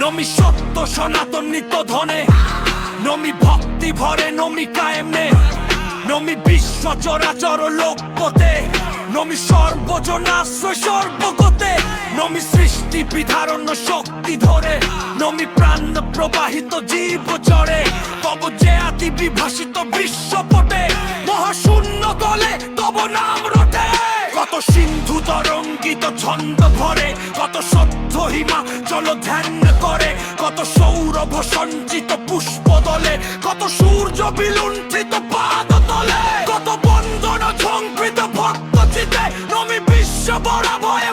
নমি সত্য সনাতন নিত্য ধনে, নমি ভক্তি ভরে নমি কায়েমনে, নমি বিশ্ব চরাচর লোকপতে, নমি সর্বজনাশ্রয় সর্বগতে, নমি সৃষ্টি বিধারণ্য শক্তি ধরে, নমি প্রাণ প্রবাহিত জীব চরে, তব যে আতি বিভাষিত বিশ্বপটে, মহাশূন্য তলে তব নাম রটে। কত সিন্ধু তরঙ্গিত ছন্দ ভরে, কত সত্য হিমা চল ধ্যান করে, কত সৌরভ সঞ্চিত পুষ্প দলে, কত সূর্য বিলুণ্ঠিত পাদ তলে, কত বন্দন ঝঙ্কৃত ভক্ত চিতে, নমি বিশ্ব বরাভয়